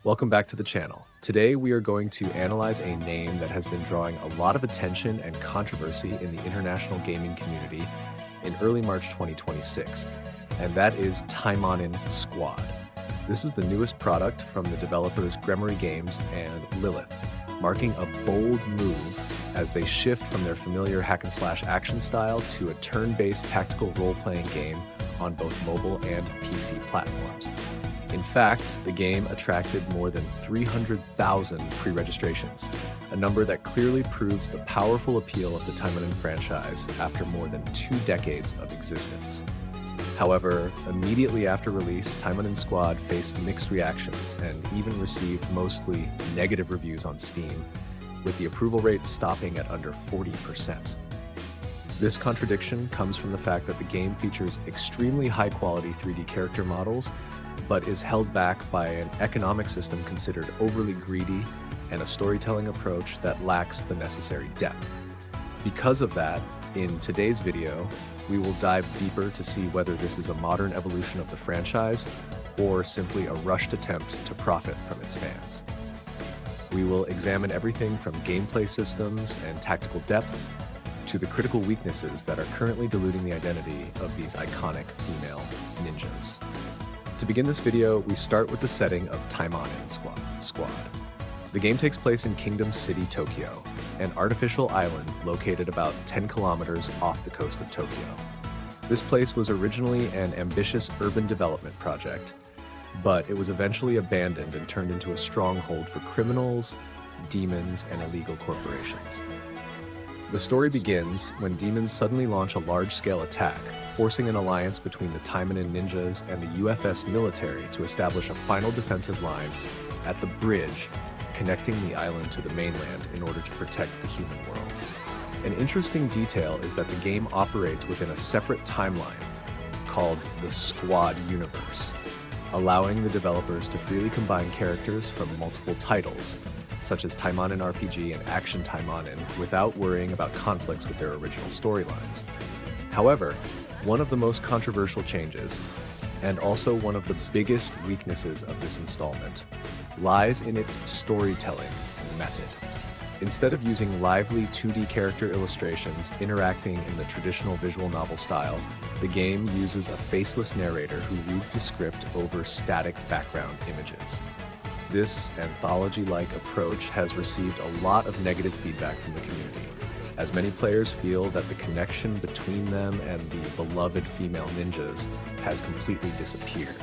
Welcome back to the channel. Today we are going to analyze a name that has been drawing a lot of attention and controversy in the international gaming community in early March 2026, and that is Taimanin Squad. This is the newest product from the developers Gremory Games and Lilith, marking a bold move as they shift from their familiar hack-and-slash action style to a turn-based tactical role-playing game on both mobile and PC platforms. In fact, the game attracted more than 300,000 pre-registrations, a number that clearly proves the powerful appeal of the Taimanin franchise after more than 2 decades of existence. However, immediately after release, Taimanin Squad faced mixed reactions and even received mostly negative reviews on Steam, with the approval rate stopping at under 40%. This contradiction comes from the fact that the game features extremely high-quality 3D character models, but is held back by an economic system considered overly greedy and a storytelling approach that lacks the necessary depth. Because of that, in today's video, we will dive deeper to see whether this is a modern evolution of the franchise or simply a rushed attempt to profit from its fans. We will examine everything from gameplay systems and tactical depth to the critical weaknesses that are currently diluting the identity of these iconic female ninjas. To begin this video, we start with the setting of Taimanin Squad. The game takes place in Kingdom City, Tokyo, an artificial island located about 10 kilometers off the coast of Tokyo. This place was originally an ambitious urban development project, but it was eventually abandoned and turned into a stronghold for criminals, demons, and illegal corporations. The story begins when demons suddenly launch a large-scale attack, forcing an alliance between the Taimanin ninjas and the UFS military to establish a final defensive line at the bridge connecting the island to the mainland in order to protect the human world. An interesting detail is that the game operates within a separate timeline called the Squad universe, allowing the developers to freely combine characters from multiple titles, such as Taimanin RPG and Action Taimanin, without worrying about conflicts with their original storylines. However, one of the most controversial changes, and also one of the biggest weaknesses of this installment, lies in its storytelling method. Instead of using lively 2D character illustrations interacting in the traditional visual novel style, the game uses a faceless narrator who reads the script over static background images. This anthology-like approach has received a lot of negative feedback from the community, as many players feel that the connection between them and the beloved female ninjas has completely disappeared.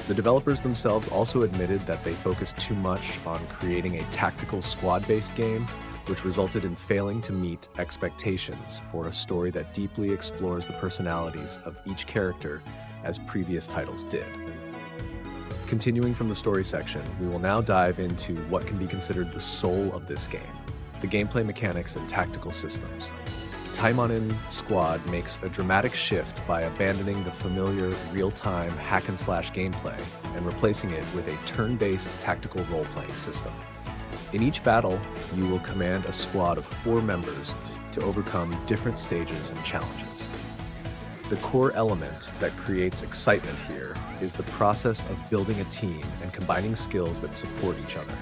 The developers themselves also admitted that they focused too much on creating a tactical squad-based game, which resulted in failing to meet expectations for a story that deeply explores the personalities of each character as previous titles did. Continuing from the story section, we will now dive into what can be considered the soul of this game, the gameplay mechanics and tactical systems. Taimanin Squad makes a dramatic shift by abandoning the familiar real-time hack-and-slash gameplay and replacing it with a turn-based tactical role-playing system. In each battle, you will command a squad of 4 members to overcome different stages and challenges. The core element that creates excitement here is the process of building a team and combining skills that support each other.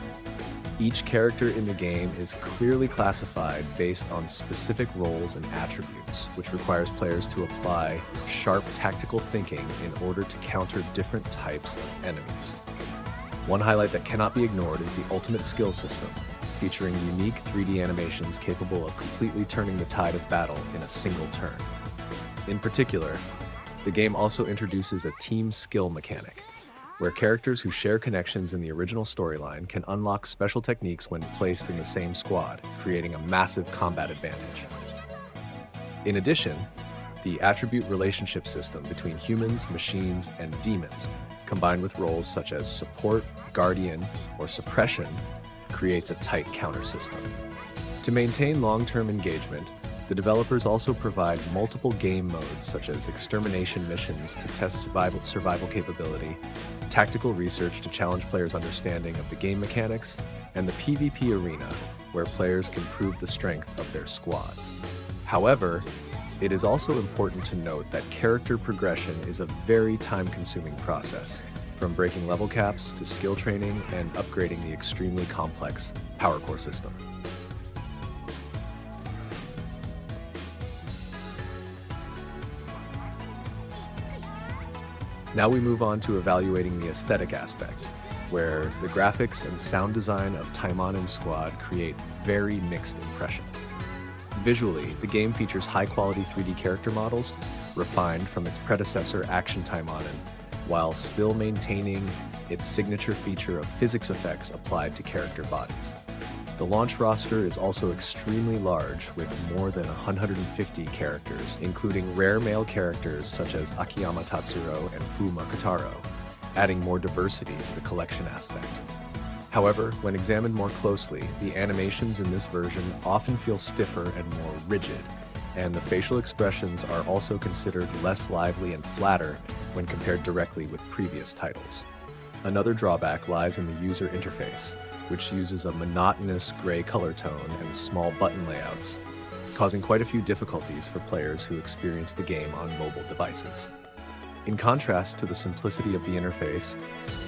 Each character in the game is clearly classified based on specific roles and attributes, which requires players to apply sharp tactical thinking in order to counter different types of enemies. One highlight that cannot be ignored is the ultimate skill system, featuring unique 3D animations capable of completely turning the tide of battle in a single turn. In particular, the game also introduces a team skill mechanic, where characters who share connections in the original storyline can unlock special techniques when placed in the same squad, creating a massive combat advantage. In addition, the attribute relationship system between humans, machines, and demons, combined with roles such as support, guardian, or suppression, creates a tight counter system. To maintain long-term engagement, the developers also provide multiple game modes such as extermination missions to test survival capability, tactical research to challenge players' understanding of the game mechanics, and the PvP arena, where players can prove the strength of their squads. However, it is also important to note that character progression is a very time-consuming process, from breaking level caps to skill training and upgrading the extremely complex power core system. Now we move on to evaluating the aesthetic aspect, where the graphics and sound design of Taimanin Squad create very mixed impressions. Visually, the game features high-quality 3D character models, refined from its predecessor Action Taimanin, while still maintaining its signature feature of physics effects applied to character bodies. The launch roster is also extremely large, with more than 150 characters, including rare male characters such as Akiyama Tatsuro and Fuma Kotaro, adding more diversity to the collection aspect. However, when examined more closely, the animations in this version often feel stiffer and more rigid, and the facial expressions are also considered less lively and flatter when compared directly with previous titles. Another drawback lies in the user interface, which uses a monotonous gray color tone and small button layouts, causing quite a few difficulties for players who experience the game on mobile devices. In contrast to the simplicity of the interface,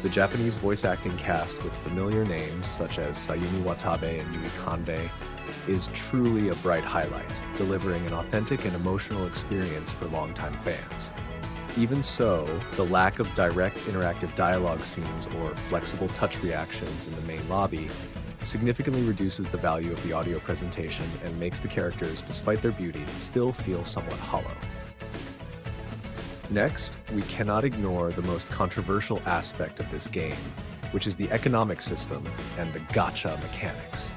the Japanese voice acting cast with familiar names such as Sayumi Watabe and Yui Kanbei is truly a bright highlight, delivering an authentic and emotional experience for longtime fans. Even so, the lack of direct interactive dialogue scenes or flexible touch reactions in the main lobby significantly reduces the value of the audio presentation and makes the characters, despite their beauty, still feel somewhat hollow. Next, we cannot ignore the most controversial aspect of this game, which is the economic system and the gacha mechanics.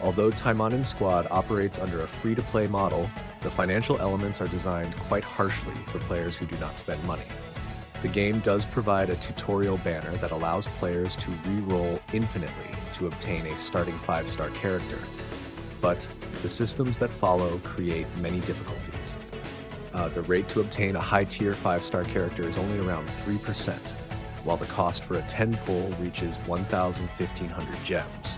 Although Taimanin Squad operates under a free-to-play model, the financial elements are designed quite harshly for players who do not spend money. The game does provide a tutorial banner that allows players to re-roll infinitely to obtain a starting 5-star character, but the systems that follow create many difficulties. The rate to obtain a high-tier 5-star character is only around 3%, while the cost for a 10 pull reaches 1,500 gems.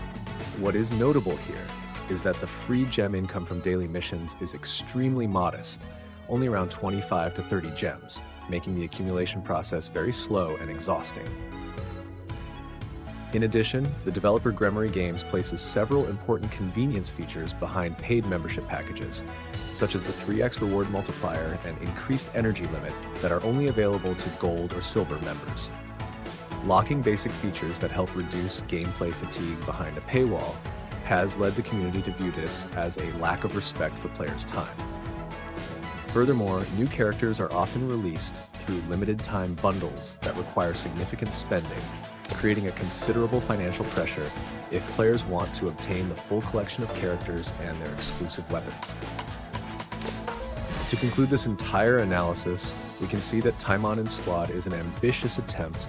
What is notable here is that the free gem income from daily missions is extremely modest, only around 25 to 30 gems, making the accumulation process very slow and exhausting. In addition, the developer Gremory Games places several important convenience features behind paid membership packages, such as the 3x reward multiplier and increased energy limit that are only available to gold or silver members. Locking basic features that help reduce gameplay fatigue behind a paywall has led the community to view this as a lack of respect for players' time. Furthermore, new characters are often released through limited-time bundles that require significant spending, creating a considerable financial pressure if players want to obtain the full collection of characters and their exclusive weapons. To conclude this entire analysis, we can see that Taimanin Squad is an ambitious attempt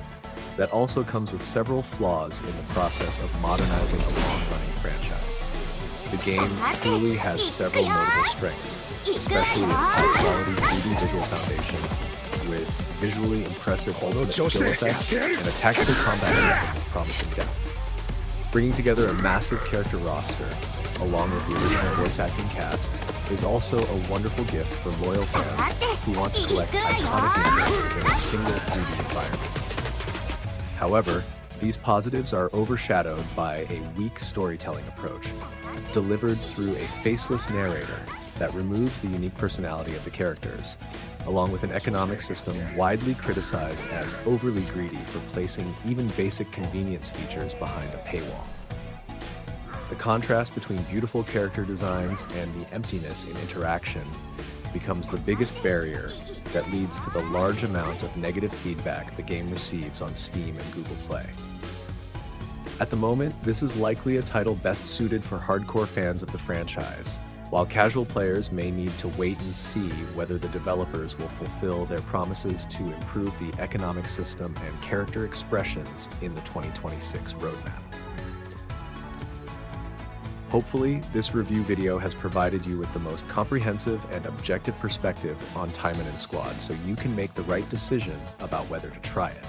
that also comes with several flaws in the process of modernizing a long-running franchise. The game truly has several notable strengths, especially its high-quality 3D visual foundation, with visually impressive ultimate skill effects and a tactical combat system with promising depth. Bringing together a massive character roster, along with the original voice acting cast, is also a wonderful gift for loyal fans who want to collect iconic images within a single 3D environment. However, these positives are overshadowed by a weak storytelling approach, delivered through a faceless narrator that removes the unique personality of the characters, along with an economic system widely criticized as overly greedy for placing even basic convenience features behind a paywall. The contrast between beautiful character designs and the emptiness in interaction becomes the biggest barrier that leads to the large amount of negative feedback the game receives on Steam and Google Play. At the moment, this is likely a title best suited for hardcore fans of the franchise, while casual players may need to wait and see whether the developers will fulfill their promises to improve the economic system and character expressions in the 2026 roadmap. Hopefully, this review video has provided you with the most comprehensive and objective perspective on Taimanin Squad, so you can make the right decision about whether to try it.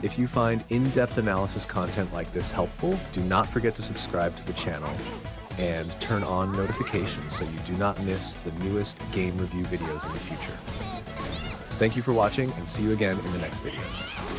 If you find in-depth analysis content like this helpful, do not forget to subscribe to the channel and turn on notifications so you do not miss the newest game review videos in the future. Thank you for watching, and see you again in the next videos.